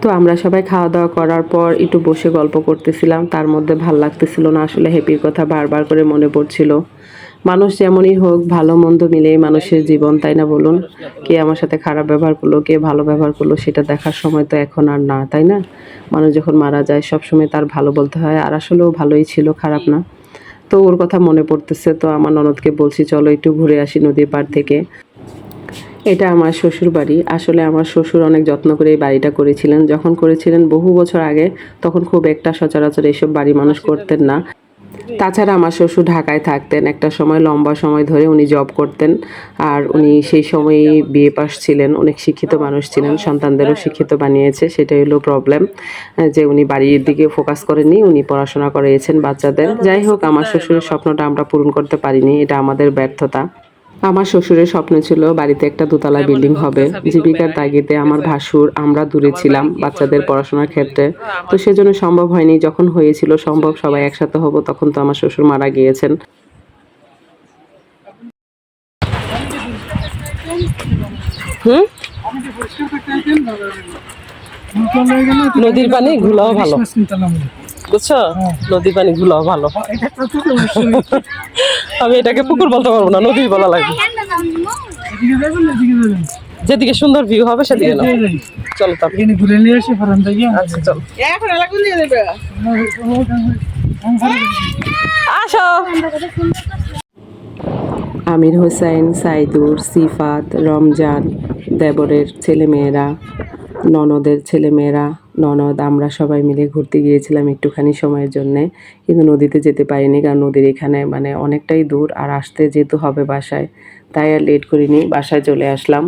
তো আমরা সবাই খাওয়া দাওয়া করার পর একটু বসে গল্প করতেছিলাম। তার মধ্যে ভাল লাগতেছিল না, আসলে হ্যাপির কথা বারবার করে মনে পড়ছিল। মানুষ যেমনই হোক, ভালো মন্দ মিলেই মানুষের জীবন, তাই না বলুন? কে আমার সাথে খারাপ ব্যবহার করলো, কে ভালো ব্যবহার করলো সেটা দেখার সময় তো এখন আর না, তাই না? মানুষ যখন মারা যায় সবসময় তার ভালো বলতে হয়, আর আসলেও ভালোই ছিল, খারাপ না। তো ওর কথা মনে পড়তেছে, তো আমার ননদকে বলছি চলো একটু ঘুরে আসি নদীর পাড় থেকে। এটা আমার শ্বশুর বাড়ি। আসলে আমার শ্বশুর অনেক যত্ন করে এই বাড়িটা করেছিলেন। যখন করেছিলেন বহু বছর আগে, তখন খুব একটা সচরাচর এইসব বাড়ি মানুষ করতেন না। তাছাড়া আমার শ্বশুর ঢাকায় থাকতেন। একটা সময় লম্বা সময় ধরে উনি জব করতেন। আর উনি সেই সময়েই বিএ পাস ছিলেন। অনেক শিক্ষিত মানুষ ছিলেন। সন্তানদেরও শিক্ষিত বানিয়েছে। সেটাই হলো প্রবলেম। যে উনি বাড়ির দিকে ফোকাস করেননি। উনি পড়াশোনা করিয়েছেন বাচ্চাদের। যাই হোক, আমার শ্বশুরের স্বপ্নটা আমরা পূরণ করতে পারিনি। এটা আমাদের ব্যর্থতা। আমার শ্বশুরের স্বপ্ন ছিল বাড়িতে একটা দোতলা বিল্ডিং হবে। জীবিকার তাগিদে আমার ভাসুর আমরা দূরে ছিলাম বাচ্চাদের পড়াশোনার ক্ষেত্রে। তো সেজন্য সম্ভব হয়নি। যখন হয়েছিল সম্ভব সবাই একসাথে হব, তখন তো আমার শ্বশুর মারা গিয়েছেন। হুম, নদীর পানি ঘুলাও ভালো, বুঝছো? নদীর পানি ঘুলাও ভালো। আমি এটাকে পুকুর বলতে পারবো না, নদী বলা লাগবে। যেদিকে সুন্দর ভিউ হবে সেদিকে না। চলো তো ঘুরে নিয়ে আসি ফরান থেকে। আচ্ছা চলো, আসো। আমির হোসেন, সাইদুর, সিফাত, রমজান, দেবরের ছেলেমেয়েরা, ননদের ছেলেমেয়েরা, ননদ, আমরা সবাই মিলে ঘুরতে গিয়েছিলাম একটুখানি সময়ের জন্যে। কিন্তু নদীতে যেতে পারিনি, কারণ নদীর এখানে মানে অনেকটাই দূর, আর আসতে যেতে হবে বাসায়। তাই আর লেট করিনি, বাসায় চলে আসলাম।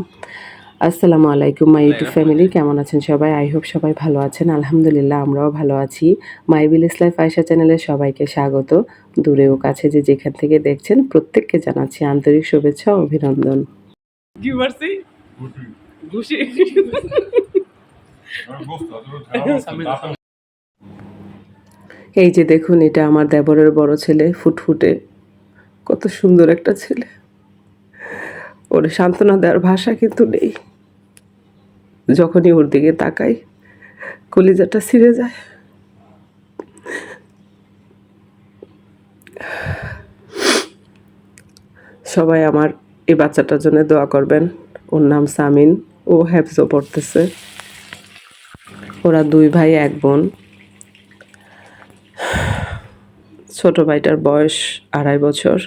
আসসালামু আলাইকুম মাই ইউটিউব ফ্যামিলি, কেমন আছেন সবাই? আই হোপ সবাই ভালো আছেন। আলহামদুলিল্লাহ আমরাও ভালো আছি। মাই ভিলেজ লাইফ আয়েশা চ্যানেলে সবাইকে স্বাগত। দূরে ও কাছে যে যেখান থেকে দেখছেন প্রত্যেককে জানাচ্ছি আন্তরিক শুভেচ্ছা ও অভিনন্দন। কি মারছি? ঘুষি। এই যে দেখুন, এটা আমার দেবরের বড় ছেলে ফুটফুটে। কত সুন্দর একটা ছেলে। ওর সান্ত্বনা দেওয়ার ভাষা কিন্তু নেই। যখনই ওর দিকে তাকাই কলিজাটা ছিঁড়ে যায়। সবাই আমার এই বাচ্চাটার জন্য দোয়া করবেন। ওর নাম সামিন। ও হ্যাফজো পড়তেছে। ওরা 2 ভাই 1 বোন। ছোট ভাইটার বয়স 2.5 বছর।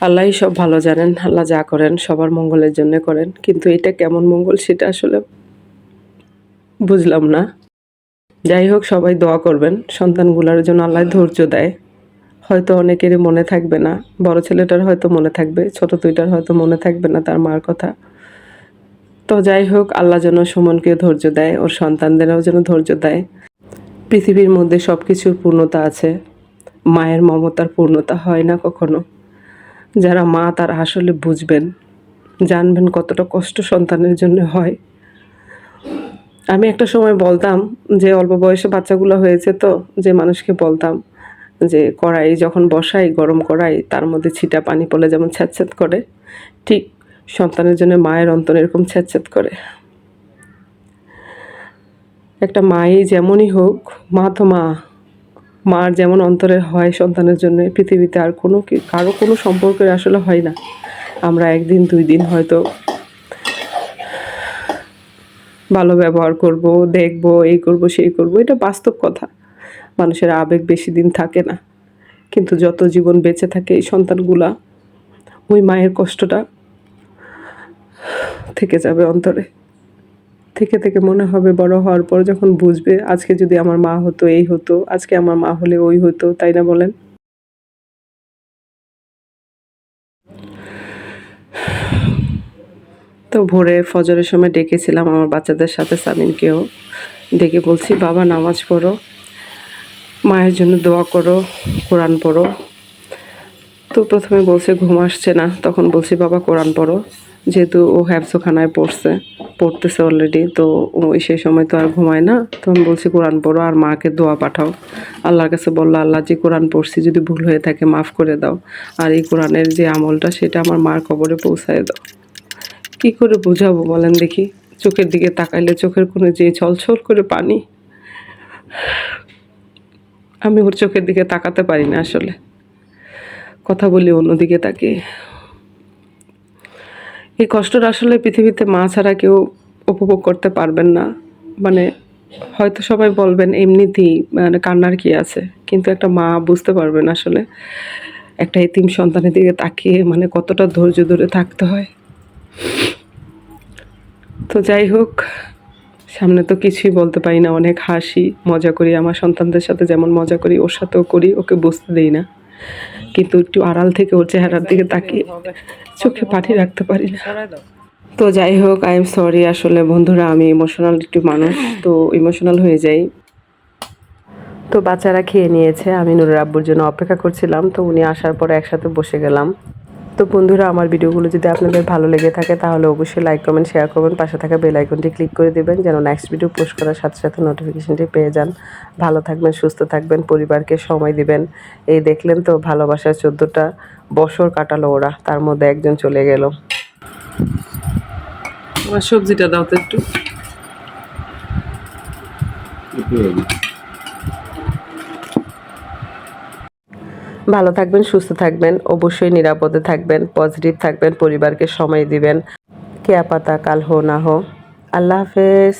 আল্লাহই সব ভালো জানেন। আল্লাহ যা করেন সবার মঙ্গলের জন্য করেন, কিন্তু এটা কেমন মঙ্গল সেটা আসলে বুঝলাম না। যাই হোক, সবাই দোয়া করবেন সন্তানগুলোর জন্য আল্লাহ ধৈর্য দেয়। হয়তো অনেকেরই মনে থাকবে না, বড় ছেলেটার হয়তো মনে থাকবে, ছোট দুইটার হয়তো মনে থাকবে না তার মার কথা। তো যাই হোক, আল্লাহ যেন সুমনকে ধৈর্য দেয়, ওর সন্তানদেরও যেন ধৈর্য দেয়। পৃথিবীর মধ্যে সব কিছুর পূর্ণতা আছে, মায়ের মমতার পূর্ণতা হয় না কখনো। যারা মা তারা আসলে বুঝবেন, জানবেন কতটা কষ্ট সন্তানের জন্য হয়। আমি একটা সময় বলতাম যে অল্প বয়সে বাচ্চাগুলো হয়েছে, তো যে মানুষকে বলতাম যে কড়াই যখন বসাই, গরম কড়াই, তার মধ্যে ছিটা পানি পড়লে যেমন ছ্যাঁতছ্যাঁত করে, ঠিক সন্তানের জন্য মায়ের অন্তর এরকম ছ্যাঁতছ্যাঁত করে। একটা মাই যেমনই হোক, মা তো মা। মার যেমন অন্তরে হয় সন্তানের জন্য, পৃথিবীতে আর কারো কোনো সম্পর্কের আসলে হয় না। আমরা 1 দিন 2 দিন হয়তো ভালো ব্যবহার করব, দেখব, এই করব সেই করব, এটা বাস্তব কথা। মানুষের আবেগ বেশি দিন থাকে না, কিন্তু যত জীবন বেঁচে থাকে এই সন্তানগুলা, ওই মায়ের কষ্টটা থেকে যাবে অন্তরে। থেকে থেকে মনে হবে বড় হওয়ার পর যখন বুঝবে, আজকে যদি আমার মা হতো এই হতো, আজকে আমার মা হলে ওই হতো, তাই না বলেন? তো ভোরে ফজরের সময় ডেকেছিলাম আমার বাচ্চাদের সাথে সামিনকেও। ডেকে বলছি, বাবা নামাজ পড়ো, মায়ের জন্য দোয়া করো, কোরআন পড়ো। তো প্রথমে বলছে ঘুম আসছে না, তখন বলছি বাবা কোরআন পড়ো। যেহেতু ও হ্যাফজোখানায় পড়তেছে অলরেডি, তো ওই সেই সময় তো আর ঘুমায় না। তো আমি বলছি কোরআন পড়ো আর মাকে দোয়া পাঠাও। আল্লাহর কাছে বললো, আল্লাহ যে কোরআন পড়ছি যদি ভুল হয়ে থাকে মাফ করে দাও, আর এই কোরআনের যে আমলটা সেটা আমার মার কবরে পৌঁছায় দাও। কি করে বোঝাবো বলেন দেখি? চোখের দিকে তাকাইলে চোখের কোণে যে ছলছল করে পানি, আমি ওর চোখের দিকে তাকাতে পারি না আসলে। কথা বলি অন্যদিকে তাকিয়ে। এই কষ্টটা আসলে পৃথিবীতে মা ছাড়া কেউ উপভোগ করতে পারবেন না। মানে হয়তো সবাই বলবেন এমনিতেই মানে কান্নার কি আছে, কিন্তু একটা মা বুঝতে পারবেন আসলে একটা এতিম সন্তানের দিকে তাকিয়ে মানে কতটা ধৈর্য ধরে থাকতে হয়। তো যাই হোক, সামনে তো কিছুই বলতে পারি না, অনেক হাসি মজা করি, আমার সন্তানদের সাথে যেমন মজা করি ওর সাথেও করি, ওকে বুঝতে দেই না, কিন্তু একটু আড়াল থেকে ওর চেহারার দিকে তাকিয়ে চোখে পানি রাখতে পারি না। তো যাই হোক, আই এম সরি আসলে বন্ধুরা, আমি ইমোশনাল একটু মানুষ, তো ইমোশনাল হয়ে যাই। তো বাচ্চারা খেয়ে নিয়েছে, আমি নুরের আব্বুর জন্য অপেক্ষা করছিলাম, তো উনি আসার পরে একসাথে বসে গেলাম। তো বন্ধুরা, আমার ভিডিওগুলো যদি আপনাদের ভালো লেগে থাকে তাহলে অবশ্যই লাইক কমেন্ট শেয়ার করবেন, পাশে থাকা বেল আইকনটি ক্লিক করে দেবেন যেন নেক্সট ভিডিও পোস্ট করার সাথে সাথে নোটিফিকেশনটি পেয়ে যান। ভালো থাকবেন, সুস্থ থাকবেন, পরিবারকে সময় দিবেন। এই দেখলেন তো, ভালোবাসায় 14টা বছর কাটালো ওরা, তার মধ্যে একজন চলে গেল। আমার সবজিটা দাও তো একটু। ভালো থাকবেন, সুস্থ থাকবেন, অবশ্যই নিরাপদে থাকবেন, পজিটিভ থাকবেন, পরিবারকে সময় দিবেন। কেয়া পাতা কাল হো না হো। আল্লাহ হাফেজ।